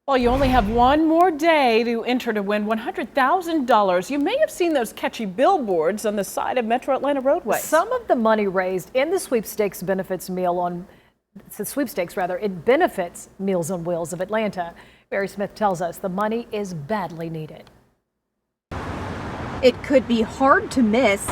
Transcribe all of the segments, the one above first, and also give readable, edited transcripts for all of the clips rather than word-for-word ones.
Well, you only have one more day to enter to win $100,000. You may have seen those catchy billboards on the side of Metro Atlanta roadways. Some of the money raised in the sweepstakes it benefits Meals on Wheels of Atlanta. Barry Smith tells us the money is badly needed. It could be hard to miss.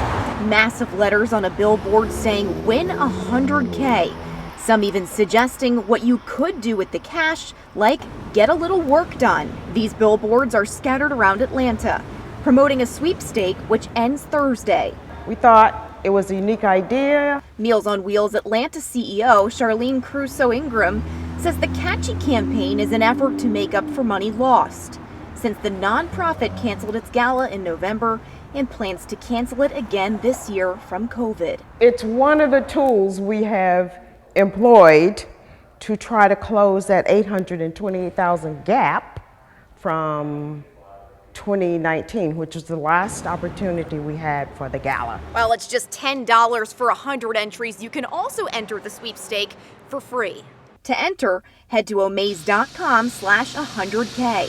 Massive letters on a billboard saying win 100K. Some even suggesting what you could do with the cash, like get a little work done. These billboards are scattered around Atlanta, promoting a sweepstake which ends Thursday. We thought it was a unique idea. Meals on Wheels Atlanta CEO Charlene Crusoe Ingram says the catchy campaign is an effort to make up for money lost, since the nonprofit canceled its gala in November and plans to cancel it again this year from COVID. It's one of the tools we have employed to try to close that $828,000 gap from 2019, which was the last opportunity we had for the gala. While it's just $10 for 100 entries, you can also enter the sweepstake for free. To enter, head to omaze.com/100K.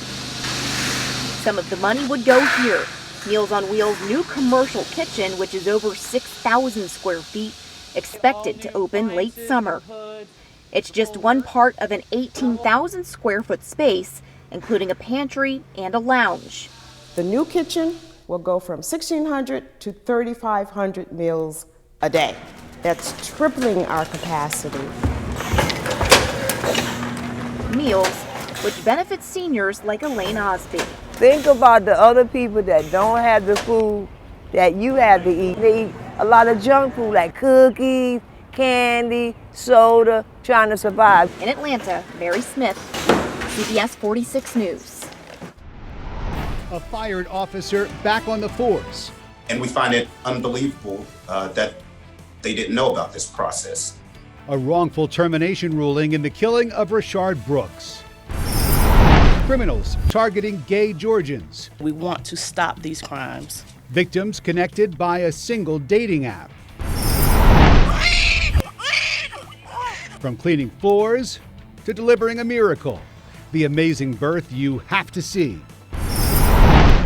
Some of the money would go here. Meals on Wheels' new commercial kitchen, which is over 6,000 square feet, expected to open late summer. It's just one part of an 18,000 square foot space, including a pantry and a lounge. The new kitchen will go from 1,600 to 3,500 meals a day. That's tripling our capacity. Meals, which benefits seniors like Elaine Osby. Think about the other people that don't have the food that you have to eat. They eat a lot of junk food like cookies, candy, soda, trying to survive. In Atlanta, Barry Smith, CBS46 News. A fired officer back on the force. And we find it unbelievable that they didn't know about this process. A wrongful termination ruling in the killing of Rayshard Brooks. Criminals targeting gay Georgians. We want to stop these crimes. Victims connected by a single dating app. From cleaning floors to delivering a miracle. The amazing birth you have to see.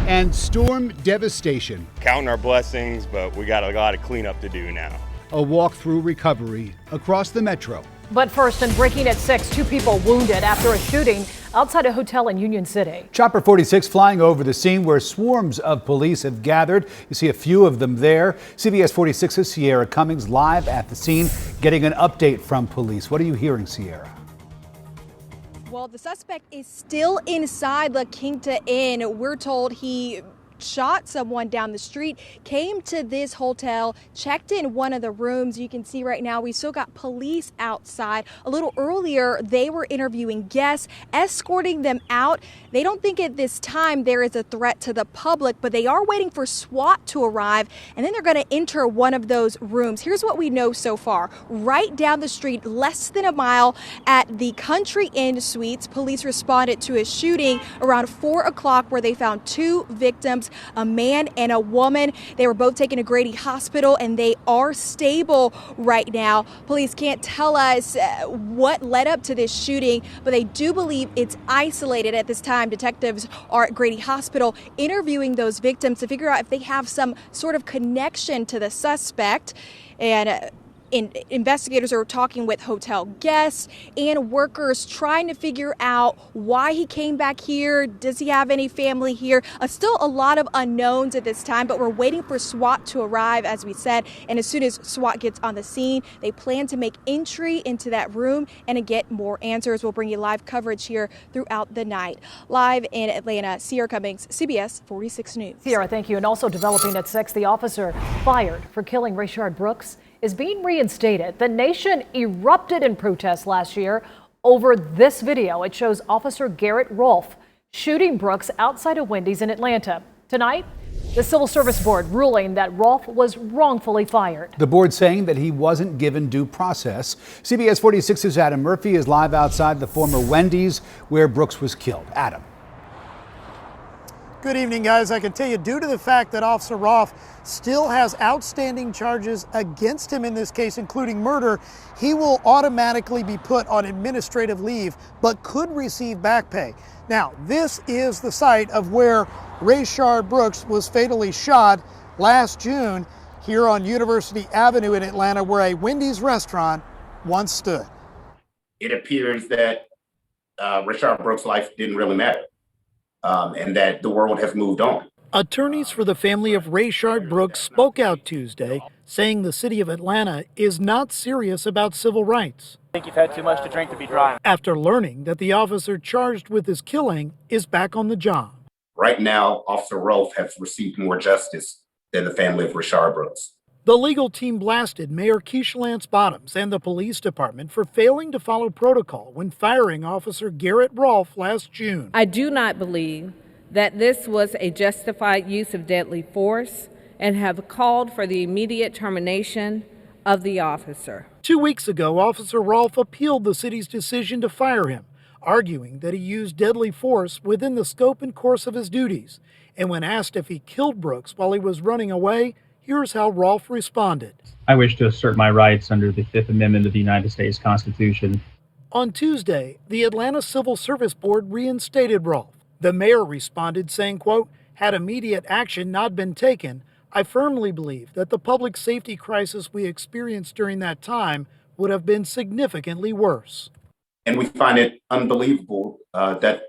And storm devastation. Counting our blessings, but we got a lot of cleanup to do now. A walk through recovery across the metro. But first, in breaking at 6, 2 people wounded after a shooting outside a hotel in Union City. Chopper 46 flying over the scene where swarms of police have gathered. You see a few of them there. CBS 46's Sierra Cummings live at the scene, getting an update from police. What are you hearing, Sierra? Well, the suspect is still inside La Quinta Inn. We're told he shot someone down the street, came to this hotel, checked in one of the rooms. You can see right now we still got police outside. A little earlier, they were interviewing guests, escorting them out. They don't think at this time there is a threat to the public, but they are waiting for SWAT to arrive, and then they're going to enter one of those rooms. Here's what we know so far. Right down the street, less than a mile at the Country Inn Suites, police responded to a shooting around 4 o'clock where they found 2 victims, a man and a woman. They were both taken to Grady Hospital and they are stable right now. Police can't tell us what led up to this shooting, but they do believe it's isolated at this time. Detectives are at Grady Hospital interviewing those victims to figure out if they have some sort of connection to the suspect. And investigators are talking with hotel guests and workers trying to figure out why he came back here. Does he have any family here? Still a lot of unknowns at this time, but we're waiting for SWAT to arrive, as we said. And as soon as SWAT gets on the scene, they plan to make entry into that room and to get more answers. We'll bring you live coverage here throughout the night. Live in Atlanta, Sierra Cummings, CBS 46 News. Sierra, thank you. And also developing at 6, the officer fired for killing Rayshard Brooks is being reinstated. The nation erupted in protest last year over this video. It shows Officer Garrett Rolfe shooting Brooks outside a Wendy's in Atlanta. Tonight, the Civil Service Board ruling that Rolfe was wrongfully fired. The board saying that he wasn't given due process. CBS 46's Adam Murphy is live outside the former Wendy's where Brooks was killed. Adam. Good evening, guys. I can tell you, due to the fact that Officer Rolfe still has outstanding charges against him in this case, including murder, he will automatically be put on administrative leave, but could receive back pay. Now, this is the site of where Rayshard Brooks was fatally shot last June here on University Avenue in Atlanta, where a Wendy's restaurant once stood. It appears that Rayshard Brooks' life didn't really matter, and that the world has moved on. Attorneys for the family of Rayshard Brooks spoke out Tuesday, saying the city of Atlanta is not serious about civil rights. I think you've had too much to drink to be dry. After learning that the officer charged with his killing is back on the job. Right now, Officer Rolfe has received more justice than the family of Rayshard Brooks. The legal team blasted Mayor Keisha Lance Bottoms and the police department for failing to follow protocol when firing Officer Garrett Rolfe last June. I do not believe that this was a justified use of deadly force and have called for the immediate termination of the officer. 2 weeks ago, Officer Rolfe appealed the city's decision to fire him, arguing that he used deadly force within the scope and course of his duties. And when asked if he killed Brooks while he was running away, here's how Rolfe responded. I wish to assert my rights under the Fifth Amendment of the United States Constitution. On Tuesday, the Atlanta Civil Service Board reinstated Rolfe. The mayor responded saying, quote, "Had immediate action not been taken, I firmly believe that the public safety crisis we experienced during that time would have been significantly worse." And we find it unbelievable that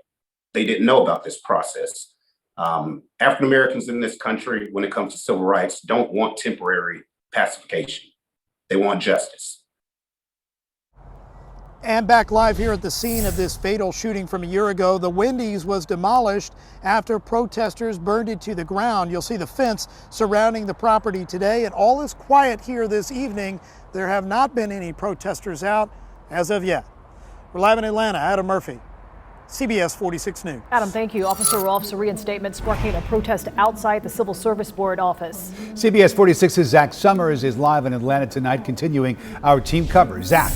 they didn't know about this process. African Americans in this country, when it comes to civil rights, don't want temporary pacification. They want justice. And back live here at the scene of this fatal shooting from a year ago, the Wendy's was demolished after protesters burned it to the ground. You'll see the fence surrounding the property today, and all is quiet here this evening. There have not been any protesters out as of yet. We're live in Atlanta. Adam Murphy, CBS 46 News. Adam, thank you. Officer Rolfe's reinstatement sparking a protest outside the Civil Service Board office. CBS 46's Zach Summers is live in Atlanta tonight, continuing our team coverage. Zach.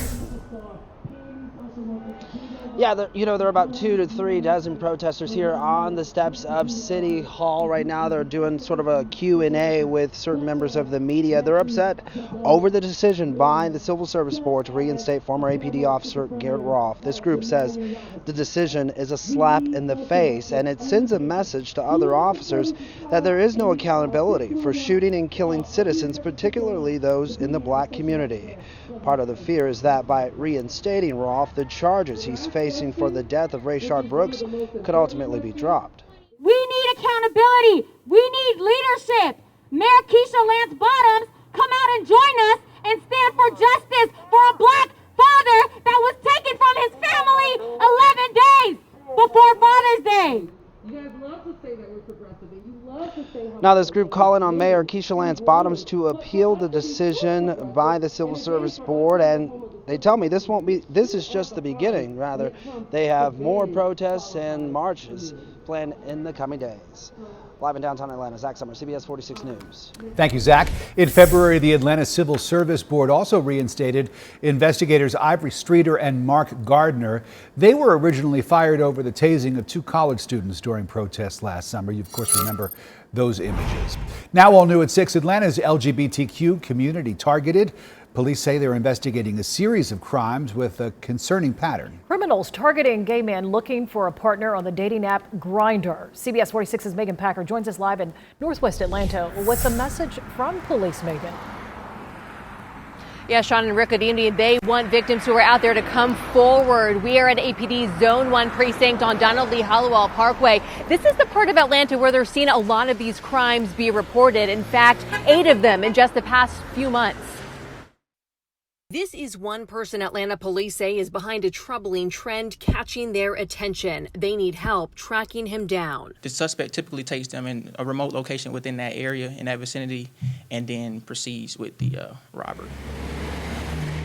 Yeah, there are about 2 to 3 dozen protesters here on the steps of City Hall right now. They're doing sort of a Q&A with certain members of the media. They're upset over the decision by the Civil Service Board to reinstate former APD officer Garrett Rolfe. This group says the decision is a slap in the face, and it sends a message to other officers that there is no accountability for shooting and killing citizens, particularly those in the black community. Part of the fear is that by reinstating Rolfe, the charges he's facing for the death of Rayshard Brooks could ultimately be dropped. We need accountability. We need leadership. Mayor Keisha Lance Bottoms, come out and join us and stand for justice for a black father that was taken from his family 11 days before Father's Day. You guys love to say that we're progressive. You love to say how. Now, this group calling on Mayor Keisha Lance Bottoms to appeal the decision by the Civil Service Board, and they tell me this is just the beginning. Rather, they have more protests and marches planned in the coming days. Live in downtown Atlanta, Zach Summers, CBS 46 News. Thank you, Zach. In February, the Atlanta Civil Service Board also reinstated investigators Ivory Streeter and Mark Gardner. They were originally fired over the tasing of 2 college students during protests last summer. You, of course, remember those images. Now, all new at 6, Atlanta's LGBTQ community targeted. Police say they're investigating a series of crimes with a concerning pattern. Criminals targeting gay men looking for a partner on the dating app Grindr. CBS 46's Megan Packer joins us live in Northwest Atlanta with a message from police. Megan. Yeah, Sean and Rick, good evening. They want victims who are out there to come forward. We are at APD's Zone 1 precinct on Donald Lee Hollowell Parkway. This is the part of Atlanta where they're seeing a lot of these crimes be reported. In fact, 8 of them in just the past few months. This is one person Atlanta police say is behind a troubling trend catching their attention. They need help tracking him down. The suspect typically takes them in a remote location within that area, in that vicinity, and then proceeds with the robbery.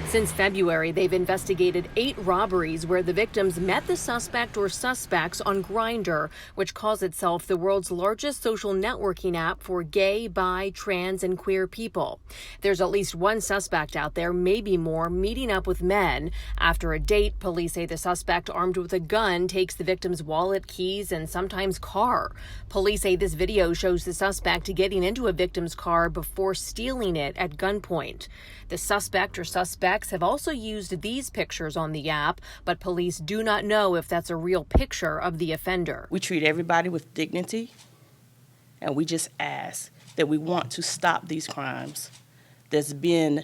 Since February, they've investigated 8 robberies where the victims met the suspect or suspects on Grindr, which calls itself the world's largest social networking app for gay, bi, trans, and queer people. There's at least one suspect out there, maybe more, meeting up with men. After a date, police say the suspect armed with a gun takes the victim's wallet, keys, and sometimes car. Police say this video shows the suspect getting into a victim's car before stealing it at gunpoint. The suspect or suspects have also used these pictures on the app, but police do not know if that's a real picture of the offender. We treat everybody with dignity, and we just ask that we want to stop these crimes that's been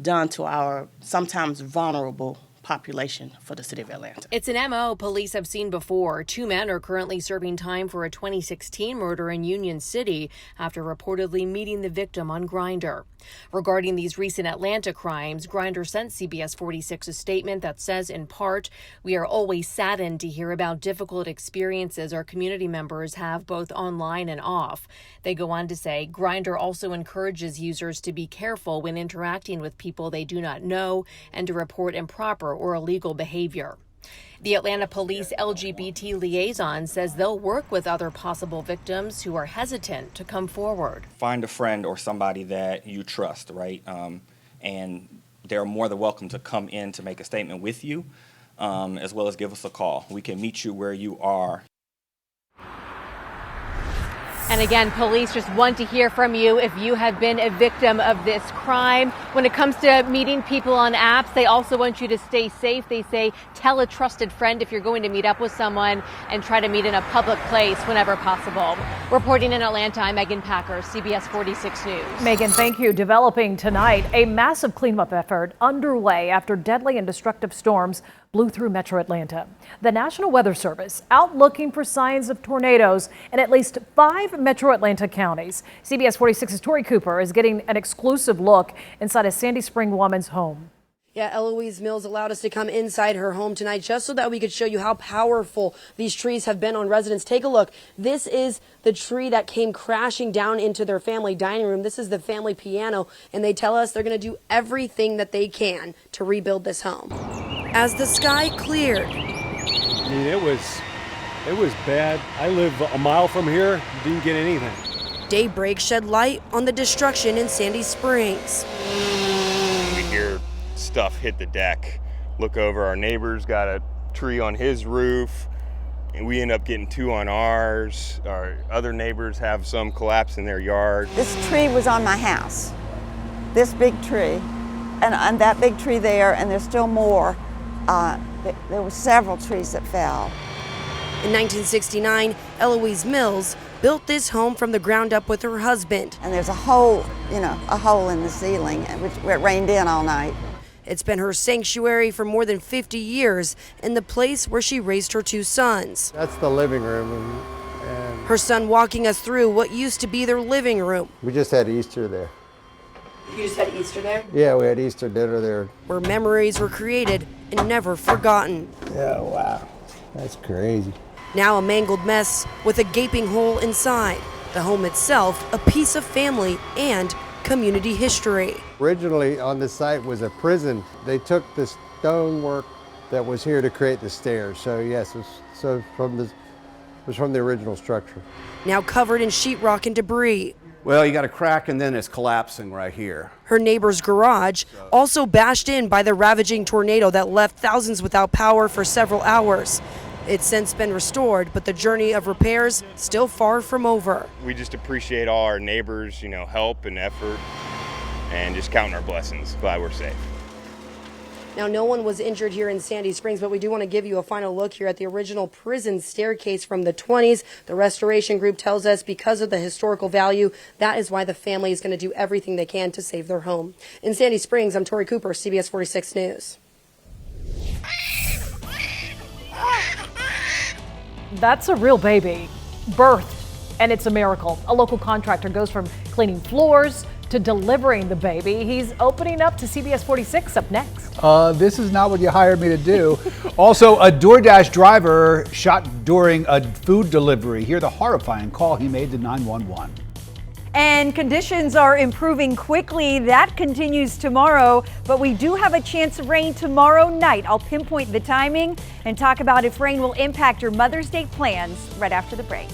done to our sometimes vulnerable population for the city of Atlanta. It's an MO police have seen before. 2 men are currently serving time for a 2016 murder in Union City after reportedly meeting the victim on Grindr. Regarding these recent Atlanta crimes, Grindr sent CBS46 a statement that says, in part, "We are always saddened to hear about difficult experiences our community members have both online and off." They go on to say, Grindr also encourages users to be careful when interacting with people they do not know and to report improper or illegal behavior. The Atlanta Police LGBT liaison says they'll work with other possible victims who are hesitant to come forward. Find a friend or somebody that you trust, right? And they're more than welcome to come in to make a statement with you, as well as give us a call. We can meet you where you are. And again, police just want to hear from you if you have been a victim of this crime. When it comes to meeting people on apps, they also want you to stay safe. They say tell a trusted friend if you're going to meet up with someone and try to meet in a public place whenever possible. Reporting in Atlanta, I'm Megan Packer, CBS 46 News. Megan, thank you. Developing tonight, a massive cleanup effort underway after deadly and destructive storms blew through metro Atlanta. The National Weather Service out looking for signs of tornadoes in at least 5 metro Atlanta counties. CBS 46's Tori Cooper is getting an exclusive look inside a Sandy Spring woman's home. Yeah, Eloise Mills allowed us to come inside her home tonight just so that we could show you how powerful these trees have been on residents. Take a look. This is the tree that came crashing down into their family dining room. This is the family piano, and they tell us they're going to do everything that they can to rebuild this home. As the sky cleared, I mean, it was bad. I live a mile from here, didn't get anything. daybreak shed light on the destruction in Sandy Springs. We hear stuff hit the deck. Look over, our neighbor's got a tree on his roof, and we end up getting 2 on ours. Our other neighbors have some collapse in their yard. This tree was on my house, this big tree, and that big tree there, and there's still more. There were several trees that fell. In 1969, Eloise Mills built this home from the ground up with her husband. And there's a hole, a hole in the ceiling, where it rained in all night. It's been her sanctuary for more than 50 years and the place where she raised her 2 sons. That's the living room. And her son walking us through what used to be their living room. We just had Easter there. You just had Easter there? Yeah, we had Easter dinner there. Where memories were created and never forgotten. Yeah, wow. That's crazy. Now a mangled mess with a gaping hole inside. The home itself, a piece of family and community history. Originally on the site was a prison. They took the stonework that was here to create the stairs. So yes, it was from the original structure. Now covered in sheetrock and debris. Well, you got a crack and then it's collapsing right here. Her neighbor's garage also bashed in by the ravaging tornado that left thousands without power for several hours. It's since been restored, but the journey of repairs still far from over. We just appreciate all our neighbors, help and effort, and just counting our blessings. Glad we're safe. Now, no one was injured here in Sandy Springs, but we do want to give you a final look here at the original prison staircase from the 20s. The restoration group tells us because of the historical value, that is why the family is going to do everything they can to save their home. In Sandy Springs, I'm Tori Cooper, CBS 46 News. That's a real baby, birthed, and it's a miracle. A local contractor goes from cleaning floors to delivering the baby. He's opening up to CBS 46 up next. This is not what you hired me to do. Also, a DoorDash driver shot during a food delivery. Hear the horrifying call he made to 911. And conditions are improving quickly. That continues tomorrow, but we do have a chance of rain tomorrow night. I'll pinpoint the timing and talk about if rain will impact your Mother's Day plans right after the break.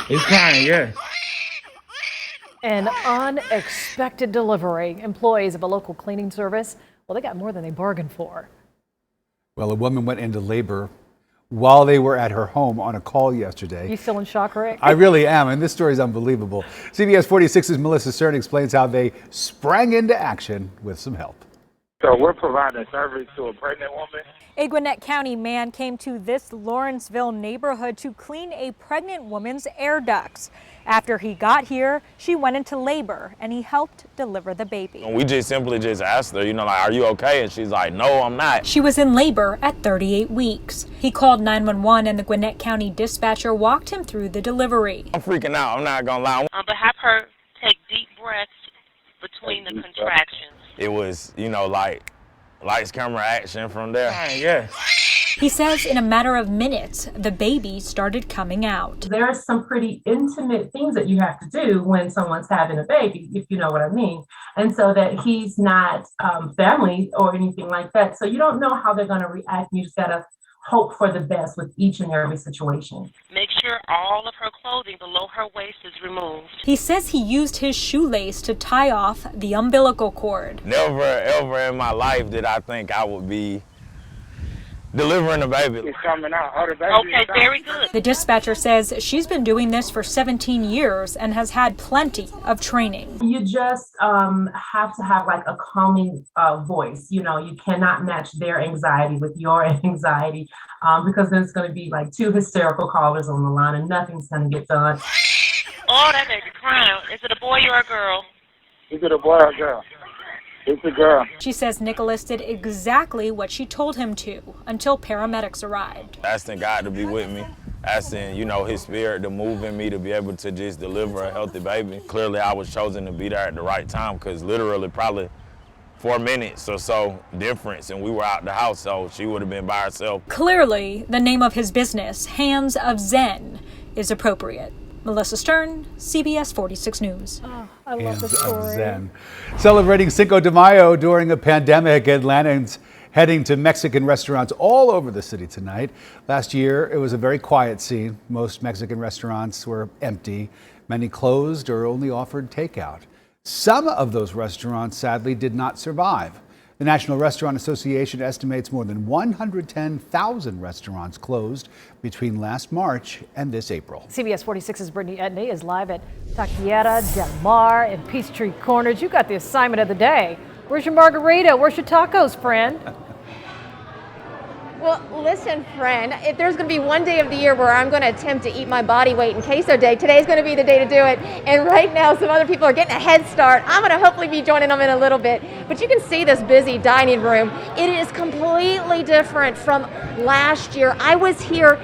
He's crying, yeah. An unexpected delivery. Employees of a local cleaning service, well, they got more than they bargained for. Well, a woman went into labor while they were at her home on a call yesterday. You still in shock, Rick? I really am, and this story is unbelievable. CBS 46's Melissa Stern explains how they sprang into action with some help. So we're providing a service to a pregnant woman. A Gwinnett County man came to this Lawrenceville neighborhood to clean a pregnant woman's air ducts. After he got here, she went into labor and he helped deliver the baby. We just simply asked her, like, are you okay? And she's like, no, I'm not. She was in labor at 38 weeks. He called 911 and the Gwinnett County dispatcher walked him through the delivery. I'm freaking out, I'm not gonna lie. But have her take deep breaths between the contractions. It was, like lights, camera, action from there. Yeah. He says in a matter of minutes, the baby started coming out. There are some pretty intimate things that you have to do when someone's having a baby, if you know what I mean. And so that he's not family or anything like that. So you don't know how they're going to react. You just got to hope for the best with each and every situation. Make sure all of her clothing below her waist is removed. He says he used his shoelace to tie off the umbilical cord. Never, ever in my life did I think I would be delivering a baby. It's coming out. Oh, the baby okay, very good. The dispatcher says she's been doing this for 17 years and has had plenty of training. You just have to have like a calming voice. You cannot match their anxiety with your anxiety because there's going to be like two hysterical callers on the line and nothing's going to get done. Oh, that baby crying. Is it a boy or a girl? Is it a boy or a girl? It's a girl. She says Nicholas did exactly what she told him to until paramedics arrived. Asking God to be with me, asking, his spirit to move in me to be able to just deliver a healthy baby. Clearly, I was chosen to be there at the right time because literally probably 4 minutes or so difference, and we were out the house, so she would have been by herself. Clearly, the name of his business, Hands of Zen, is appropriate. Melissa Stern, CBS 46 News. Oh, I love the story. Zen. Celebrating Cinco de Mayo during a pandemic, Atlantans heading to Mexican restaurants all over the city tonight. Last year, it was a very quiet scene. Most Mexican restaurants were empty. Many closed or only offered takeout. Some of those restaurants, sadly, did not survive. The National Restaurant Association estimates more than 110,000 restaurants closed between last March and this April. CBS 46's Brittany Edney is live at Taqueria Del Mar in Peachtree Corners. You got the assignment of the day. Where's your margarita? Where's your tacos, friend? Well, listen, friend, if there's going to be one day of the year where I'm going to attempt to eat my body weight in queso day, today's going to be the day to do it. And right now, some other people are getting a head start. I'm going to hopefully be joining them in a little bit. But you can see this busy dining room. It is completely different from last year. I was here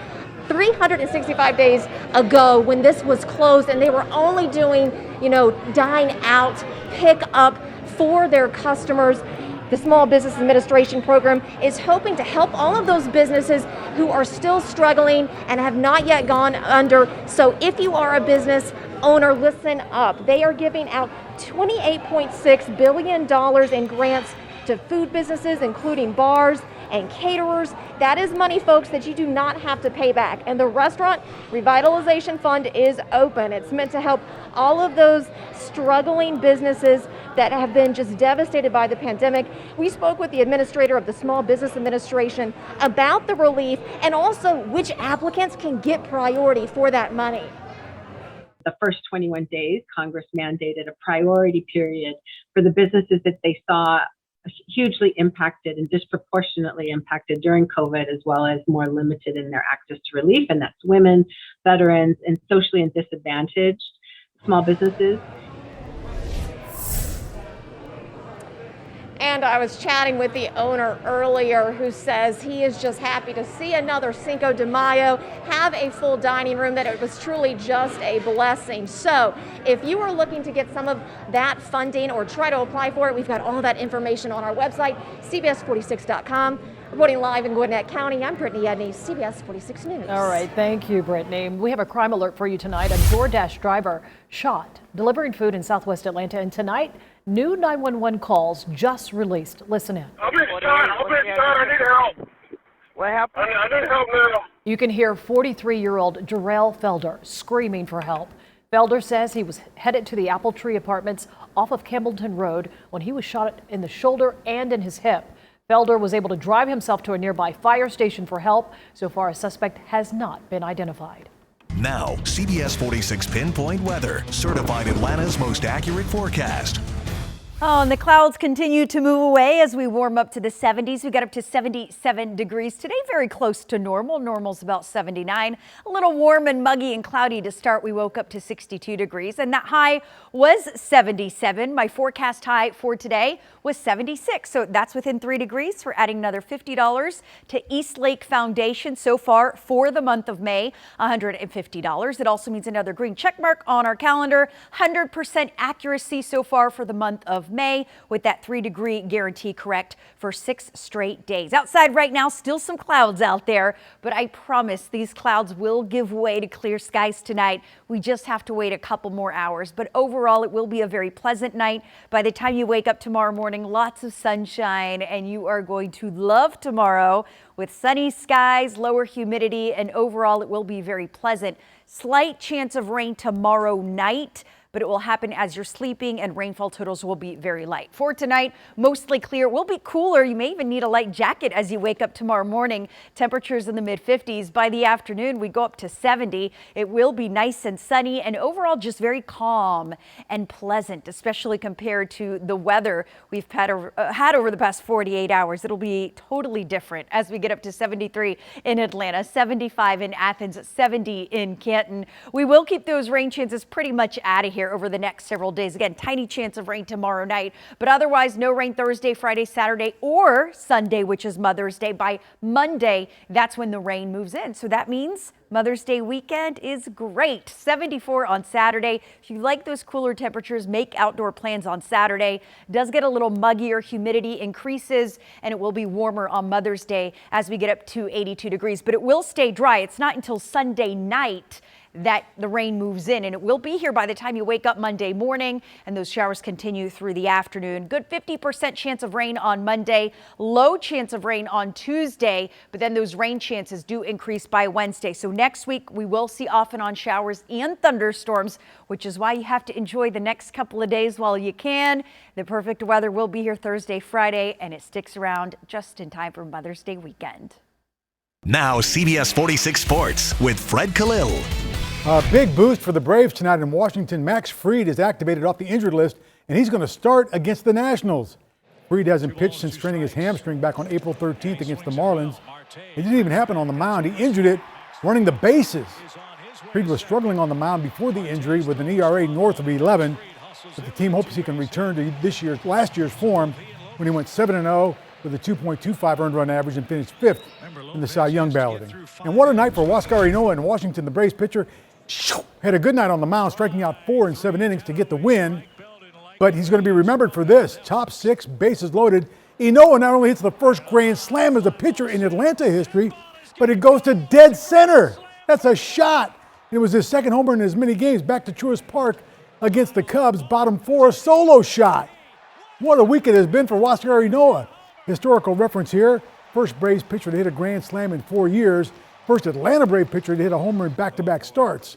365 days ago when this was closed, and they were only doing, dine out, pick up for their customers. The Small Business Administration program is hoping to help all of those businesses who are still struggling and have not yet gone under. So if you are a business owner, listen up. They are giving out $28.6 billion in grants to food businesses, including bars and caterers. That is money, folks, that you do not have to pay back. And the Restaurant Revitalization Fund is open. It's meant to help all of those struggling businesses that have been just devastated by the pandemic. We spoke with the administrator of the Small Business Administration about the relief and also which applicants can get priority for that money. The first 21 days, Congress mandated a priority period for the businesses that they saw hugely impacted and disproportionately impacted during COVID, as well as more limited in their access to relief, and that's women, veterans, and socially and disadvantaged small businesses. And I was chatting with the owner earlier who says he is just happy to see another Cinco de Mayo, have a full dining room, that it was truly just a blessing. So if you are looking to get some of that funding or try to apply for it, we've got all that information on our website, CBS46.com. Reporting live in Gwinnett County, I'm Brittany Edney, CBS 46 News. All right, thank you, Brittany. We have a crime alert for you tonight. A DoorDash driver shot delivering food in Southwest Atlanta, and tonight, new 911 calls just released. Listen in. I've been shot. I need help. What happened? I need help now. You can hear 43-year-old Jarrell Felder screaming for help. Felder says he was headed to the Apple Tree Apartments off of Campbellton Road when he was shot in the shoulder and in his hip. Felder was able to drive himself to a nearby fire station for help. So far, a suspect has not been identified. Now, CBS 46 Pinpoint Weather, certified Atlanta's most accurate forecast. Oh, and the clouds continue to move away as we warm up to the 70s. We got up to 77 degrees today, very close to normal. Normal's about 79. A little warm and muggy and cloudy to start. We woke up to 62 degrees, and that high was 77. My forecast high for today was 76. So that's within 3 degrees. We're adding another $50 to East Lake Foundation so far for the month of May, $150. It also means another green check mark on our calendar. 100% accuracy so far for the month of May, with that 3-degree guarantee correct for 6 straight days. Outside right now, still some clouds out there, but I promise these clouds will give way to clear skies tonight. We just have to wait a couple more hours, but overall it will be a very pleasant night. By the time you wake up tomorrow morning, lots of sunshine, and you are going to love tomorrow with sunny skies, lower humidity, and overall it will be very pleasant. Slight chance of rain tomorrow night, but it will happen as you're sleeping, and rainfall totals will be very light. For tonight, mostly clear. It will be cooler. You may even need a light jacket as you wake up tomorrow morning. Temperatures in the mid-50s. By the afternoon, we go up to 70. It will be nice and sunny, and overall just very calm and pleasant, especially compared to the weather we've had over the past 48 hours. It'll be totally different as we get up to 73 in Atlanta, 75 in Athens, 70 in Canton. We will keep those rain chances pretty much out of here. here over the next several days. Again, tiny chance of rain tomorrow night, but otherwise no rain Thursday, Friday, Saturday, or Sunday, which is Mother's Day. By Monday, that's when the rain moves in. So that means Mother's Day weekend is great. 74 on Saturday. If you like those cooler temperatures, make outdoor plans on Saturday. It does get a little muggier, humidity increases, and it will be warmer on Mother's Day as we get up to 82 degrees, but it will stay dry. It's not until Sunday night that the rain moves in, and it will be here by the time you wake up Monday morning, and those showers continue through the afternoon. Good 50% chance of rain on Monday, low chance of rain on Tuesday, but then those rain chances do increase by Wednesday. So next week we will see off and on showers and thunderstorms, which is why you have to enjoy the next couple of days while you can. The perfect weather will be here Thursday, Friday, and it sticks around just in time for Mother's Day weekend. Now CBS 46 Sports with Fred Khalil. A big boost for the Braves tonight in Washington. Max Fried is activated off the injured list, and he's going to start against the Nationals. Fried hasn't pitched since straining his hamstring back on April 13th against the Marlins. It didn't even happen on the mound. He injured it running the bases. Fried was struggling on the mound before the injury with an ERA north of 11, but the team hopes he can return to last year's form when he went 7-0 with a 2.25 earned run average and finished 5th in the Cy Young balloting. And what a night for Huascar Ynoa in Washington. The Braves pitcher had a good night on the mound, striking out 4 in 7 innings to get the win. But he's going to be remembered for this. Top 6, bases loaded. Ynoa not only hits the first grand slam as a pitcher in Atlanta history, but it goes to dead center. That's a shot. It was his second homer in as many games back to Truist Park against the Cubs. Bottom 4, a solo shot. What a week it has been for Huascar Ynoa. Historical reference here. First Braves pitcher to hit a grand slam in 4 years. First Atlanta Brave pitcher to hit a homer in back-to-back starts.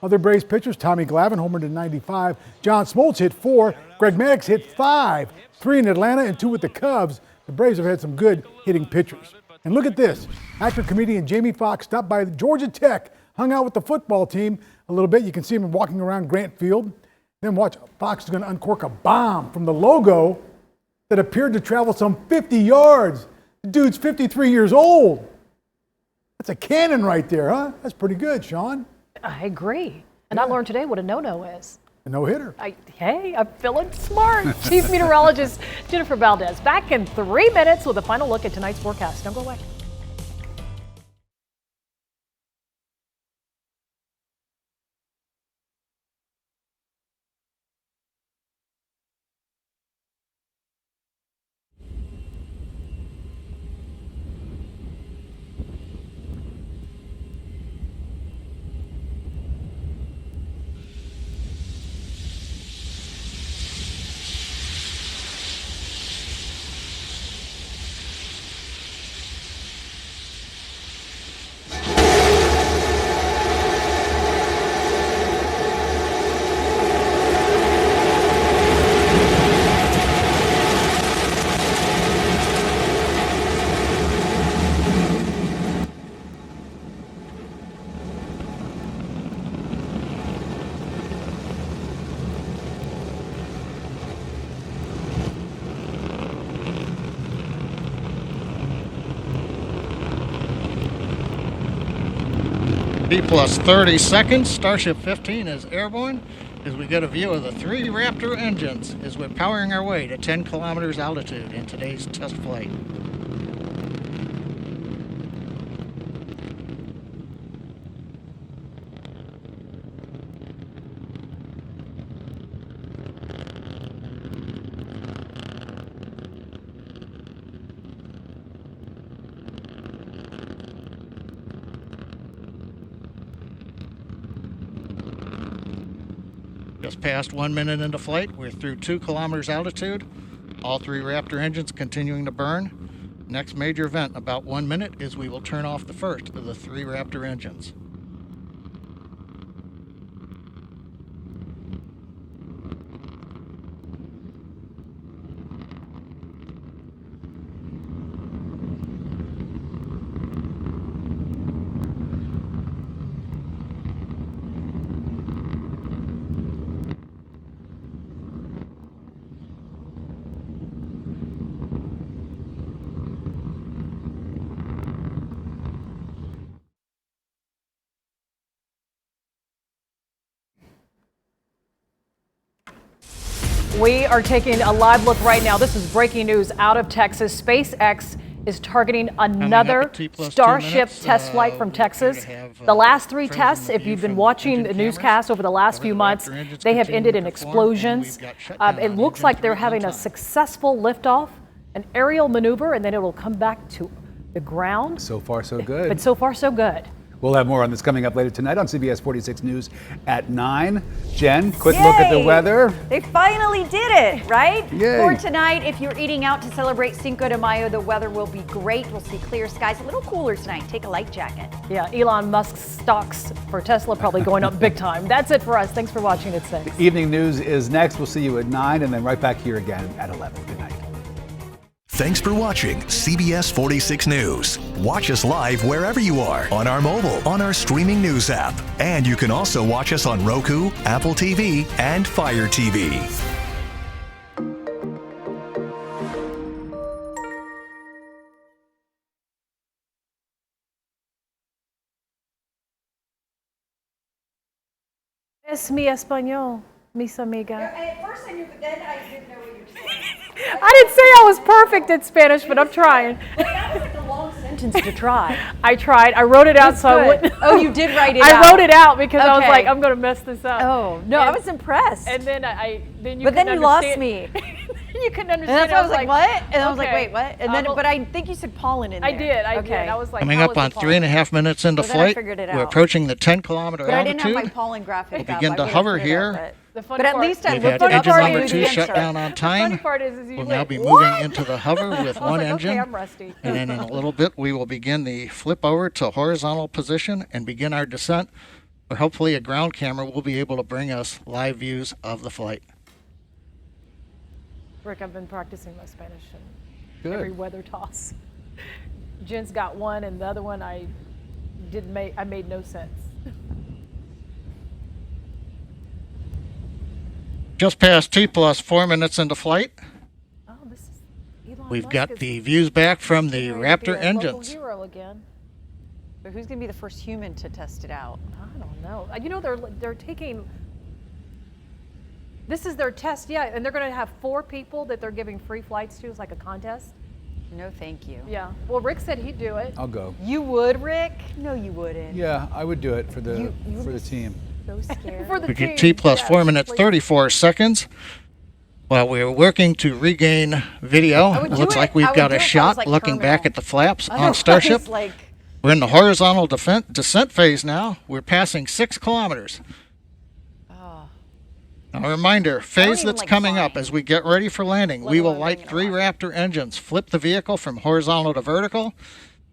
Other Braves pitchers, Tommy Glavine homered in 95. John Smoltz hit 4. Greg Maddux hit 5. 3 in Atlanta and 2 with the Cubs. The Braves have had some good hitting pitchers. And look at this. Actor-comedian Jamie Foxx stopped by Georgia Tech, hung out with the football team a little bit. You can see him walking around Grant Field. Then watch, Fox is going to uncork a bomb from the logo that appeared to travel some 50 yards. The dude's 53 years old. That's a cannon right there, huh? That's pretty good, Sean. I agree. And I learned today what a no-no is. A no-hitter. Hey, I'm feeling smart. Chief Meteorologist Jennifer Valdez back in 3 minutes with a final look at tonight's forecast. Don't go away. B plus 30 seconds. Starship 15 is airborne as we get a view of the 3 Raptor engines as we're powering our way to 10 kilometers altitude in today's test flight. Just past 1 minute into flight, we're through 2 kilometers altitude. All 3 Raptor engines continuing to burn. Next major event, about 1 minute, is we will turn off the first of the 3 Raptor engines. We are taking a live look right now. This is breaking news out of Texas. SpaceX is targeting another Starship test flight from Texas. The last 3 tests, if you've been watching the newscast over the last few months, they have ended in explosions. It looks like they're having a successful liftoff, an aerial maneuver, and then it will come back to the ground. So far, so good. But so far, so good. We'll have more on this coming up later tonight on CBS 46 News at 9. Jen, quick look at the weather. They finally did it, right? Yay. For tonight, if you're eating out to celebrate Cinco de Mayo, the weather will be great. We'll see clear skies, a little cooler tonight. Take a light jacket. Yeah, Elon Musk's stocks for Tesla probably going up big time. That's it for us. Thanks for watching at 6. The evening news is next. We'll see you at 9 and then right back here again at 11. Good night. Thanks for watching CBS 46 News. Watch us live wherever you are on our mobile, on our streaming news app. And you can also watch us on Roku, Apple TV, and Fire TV. Es mi español, mis amigas. At first I knew, but then I didn't know what you were saying. I didn't say I was perfect at Spanish, but I'm trying. That was like a long sentence to try. I tried. I wrote it out so I wouldn't. Oh, you did write it out. I wrote it out because I was Okay. like, I'm going to mess this up. Oh, no, I was impressed. And then then you But then couldn't you lost understand- me. You couldn't And understand. that's why I was like, what? And I was like, okay. wait, what? And then, but I think you said pollen in there. I did. I okay. did. I was like, Coming how up is on it pollen? 3.5 minutes into Well, then I flight, figured it we're out. approaching the 10-kilometer But I didn't have altitude. my pollen graphic We up. begin I to would've hover put it up, here. but at least I We've looked had up engine already number the 2 answer. shut down on time. funny part is you We'll went, now be "What?" moving into the hover with I was one like, engine. Okay, I'm rusty. And then in a little bit, we will begin the flip over to horizontal position and begin our descent, where hopefully a ground camera will be able to bring us live views of the flight. Rick, I've been practicing my Spanish and Good. every weather toss. Jen's got one, and the other one I made no sense. Just past T plus 4 minutes into flight, Oh, this is Elon we've Musk got is the views back from the getting ready to be Raptor a local engines. hero again. But who's going to be the first human to test it out? I don't know. You know, they're taking. This is their test, yeah, and they're going to have 4 people that they're giving free flights to. It's like a contest. No, thank you. Yeah. Well, Rick said he'd do it. I'll go. You would, Rick? No, you wouldn't. Yeah, I would do it for the team. So scared. For the We team. get T plus yes, 4 minutes, please. 34 seconds. While we're working to regain video, I would it do looks it. like I we've would got do a it if I was shot like looking back Terminal. at the flaps on Otherwise, Starship. like, We're in the horizontal descent phase now. We're passing 6 kilometers. A reminder, phase even that's like coming up flying. as we get ready for landing. Let We will alone light being in a 3 Raptor engines, flip the vehicle from horizontal to vertical.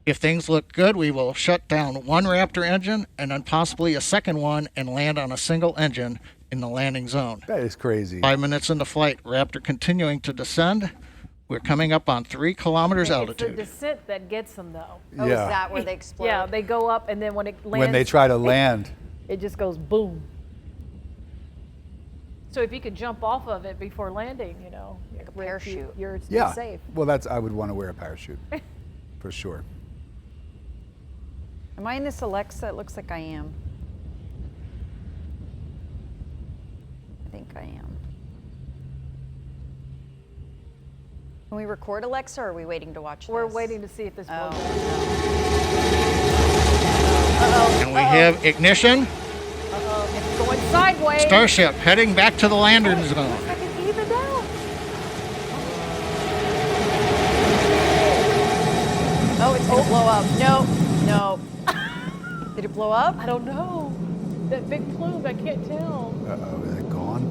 If things look good, we will shut down 1 Raptor engine and then possibly a second one and land on a single engine in the landing zone. That is crazy. 5 minutes into flight, Raptor continuing to descend. We're coming up on 3 kilometers It's the altitude. descent that gets them, though. oh, is Yeah. that where they explode? Yeah, they go up, and then when it lands, When they try to land. it just goes boom. So if you could jump off of it before landing, you know, like a parachute. you're Yeah. safe. Well, I would want to wear a parachute for sure. Am I in this Alexa? It looks like I am. I think I am. Can we record Alexa, or are we waiting to watch We're this? waiting to see if this blows. And we have ignition. It's going sideways. Starship heading back to the landing zone. Looks like it evened out. Oh, it's gonna blow up. No, no. Did it blow up? I don't know. That big plume, I can't tell. Uh-oh, is it gone?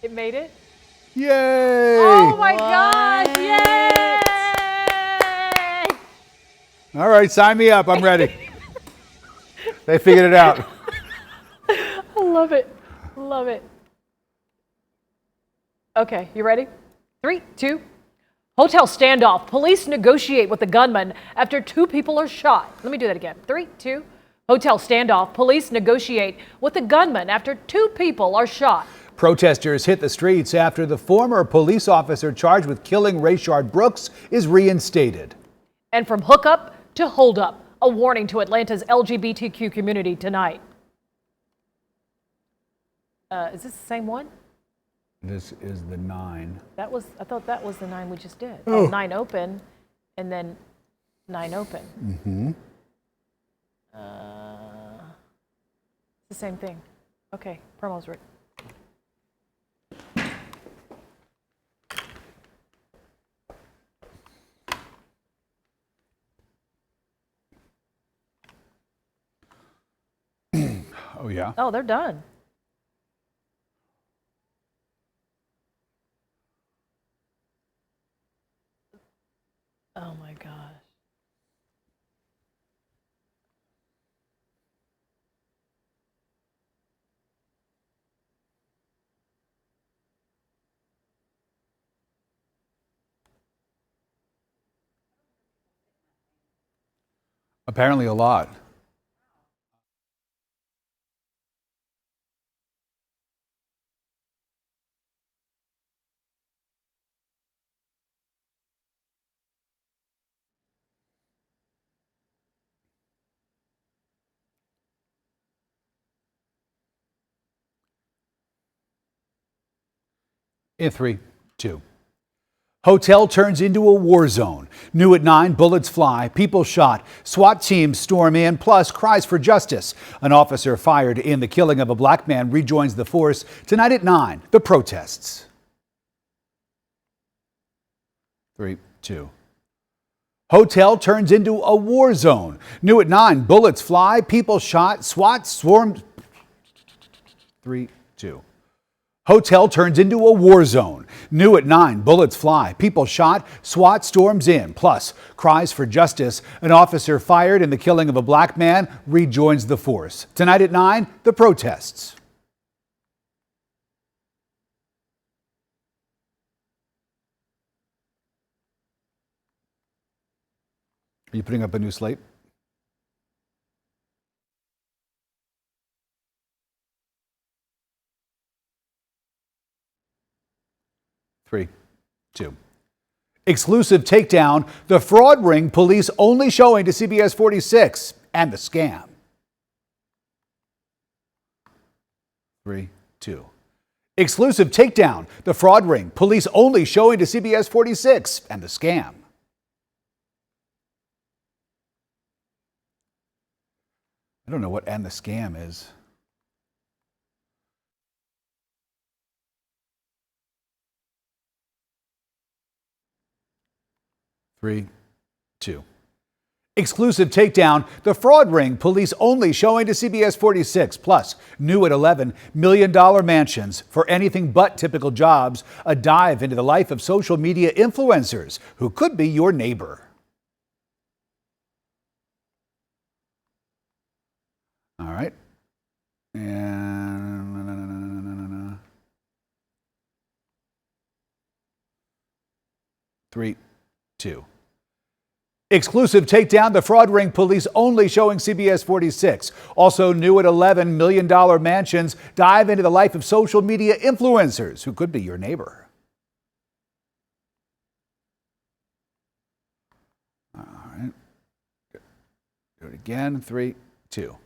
It made it? Yay! Oh my gosh, yay! All right, sign me up. I'm ready. They figured it out. I love it. Love it. Okay, you ready? 3, 2. Hotel standoff. Police negotiate with the gunman after 2 people are shot. Let me do that again. 3, 2. Hotel standoff. Police negotiate with the gunman after 2 people are shot. Protesters hit the streets after the former police officer charged with killing Rayshard Brooks is reinstated. And from hookup to holdup, a warning to Atlanta's LGBTQ community tonight. Is this the same one? This is the 9. I thought that was the 9 we just did. Oh. 9 open, and then 9 open. Mm-hmm. It's the same thing. Okay, promos, Rick. Oh, yeah? Oh, they're done. Oh, my gosh. Apparently a lot. In 3, 2. Hotel turns into a war zone. New at 9, bullets fly, people shot, SWAT teams storm in, plus cries for justice. An officer fired in the killing of a black man rejoins the force. Tonight at 9, the protests. 3, 2. Hotel turns into a war zone. New at 9, bullets fly, people shot, SWAT swarms. 3, 2. Hotel turns into a war zone. New at 9, bullets fly, people shot, SWAT storms in, plus cries for justice. An officer fired in the killing of a black man rejoins the force. Tonight at 9, the protests. Are you putting up a new slate? Three, 2. Exclusive takedown, the fraud ring police only showing to CBS 46 and the scam. 3, 2. Exclusive takedown, the fraud ring police only showing to CBS 46 and the scam. I don't know what and the scam is. 3, 2. Exclusive takedown, the fraud ring police only showing to CBS 46. Plus, new at 11, $1 million mansions for anything but typical jobs. A dive into the life of social media influencers who could be your neighbor. All right. And 3, 2. Exclusive takedown, the fraud ring police only showing CBS 46. Also new at 11, $1 million mansions dive into the life of social media influencers who could be your neighbor. All right. Do it again. 3, 2.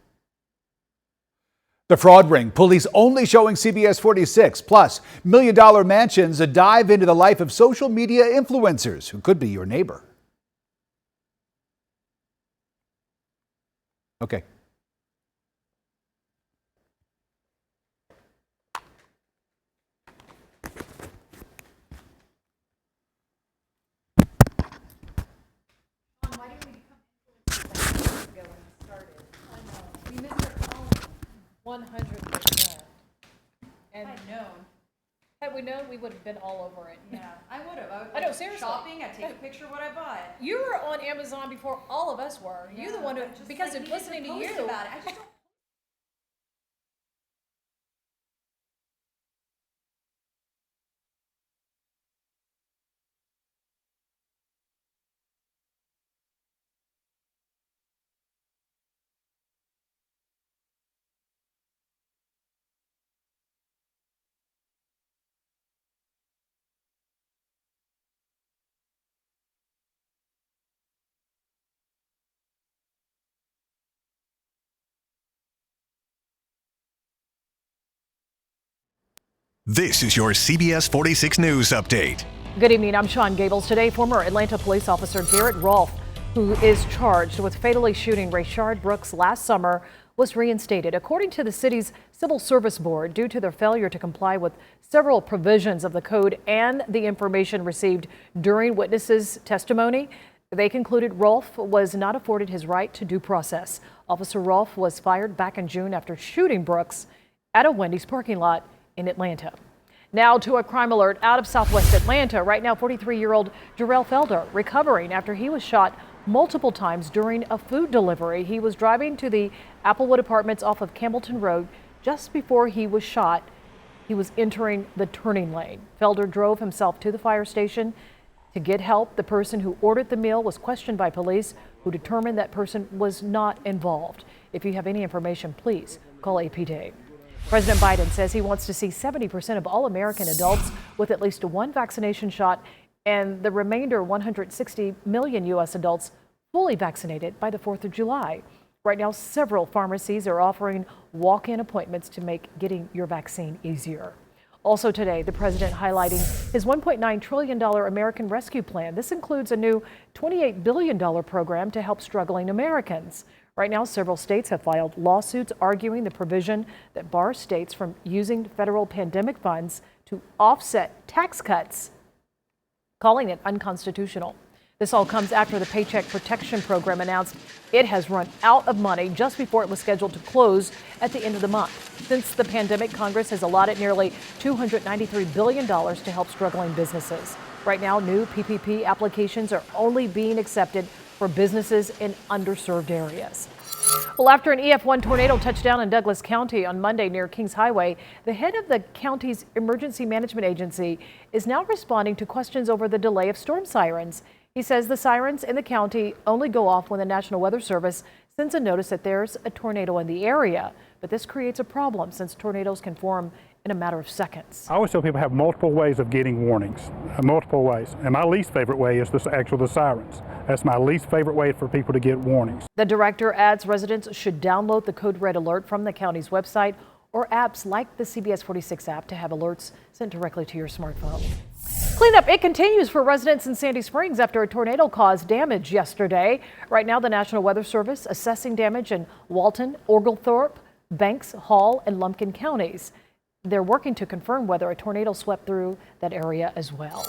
The fraud ring police only showing CBS 46. Plus, $1 million mansions a dive into the life of social media influencers who could be your neighbor. Okay. Why didn't we come ago when we started? I know. We missed our call. 100%. And I'd known. had we known, we would have been all over it. Yeah, I would have. I know, seriously. Shopping, I'd take a picture of what I bought. You were on Amazon before all of us were. You're the one who, because of listening to you. About it. I just don't This is your CBS 46 News Update. Good evening, I'm Sean Gables. Today, former Atlanta police officer Garrett Rolfe, who is charged with fatally shooting Rayshard Brooks last summer, was reinstated. According to the city's Civil Service Board, due to their failure to comply with several provisions of the code and the information received during witnesses' testimony, they concluded Rolfe was not afforded his right to due process. Officer Rolfe was fired back in June after shooting Brooks at a Wendy's parking lot in Atlanta. Now to a crime alert out of Southwest Atlanta. Right now, 43-year-old Jarrell Felder recovering after he was shot multiple times during a food delivery. He was driving to the Applewood Apartments off of Campbellton Road just before he was shot. He was entering the turning lane. Felder drove himself to the fire station to get help. The person who ordered the meal was questioned by police, who determined that person was not involved. If you have any information, please call APD. President Biden says he wants to see 70% of all American adults with at least one vaccination shot and the remainder 160 million U.S. adults fully vaccinated by the 4th of July. Right now, several pharmacies are offering walk-in appointments to make getting your vaccine easier. Also today, the president highlighting his $1.9 trillion American Rescue Plan. This includes a new $28 billion program to help struggling Americans. Right now, several states have filed lawsuits arguing the provision that bars states from using federal pandemic funds to offset tax cuts, calling it unconstitutional. This all comes after the Paycheck Protection Program announced it has run out of money just before it was scheduled to close at the end of the month. Since the pandemic, Congress has allotted nearly $293 billion to help struggling businesses. Right now, new PPP applications are only being accepted for businesses in underserved areas. Well, after an EF1 tornado touched down in Douglas County on Monday near Kings Highway, the head of the county's emergency management agency is now responding to questions over the delay of storm sirens. He says the sirens in the county only go off when the National Weather Service sends a notice that there's a tornado in the area. But this creates a problem since tornadoes can form in a matter of seconds. I always tell people have multiple ways of getting warnings, multiple ways. And my least favorite way is the sirens. That's my least favorite way for people to get warnings. The director adds residents should download the Code Red alert from the county's website or apps like the CBS46 app to have alerts sent directly to your smartphone. Cleanup, it continues for residents in Sandy Springs after a tornado caused damage yesterday. Right now, the National Weather Service assessing damage in Walton, Oglethorpe, Banks, Hall, and Lumpkin counties. They're working to confirm whether a tornado swept through that area as well.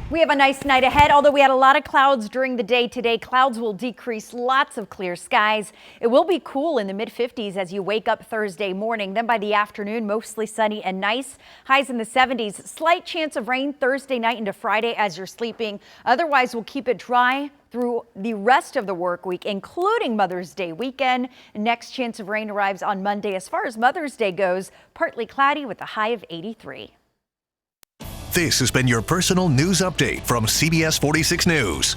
We have a nice night ahead, although we had a lot of clouds during the day today. Clouds will decrease, lots of clear skies. It will be cool in the mid-50s as you wake up Thursday morning. Then by the afternoon, mostly sunny and nice. Highs in the 70s. Slight chance of rain Thursday night into Friday as you're sleeping. Otherwise, we'll keep it dry through the rest of the work week, including Mother's Day weekend. Next chance of rain arrives on Monday. As far as Mother's Day goes, partly cloudy with a high of 83. This has been your personal news update from CBS 46 News.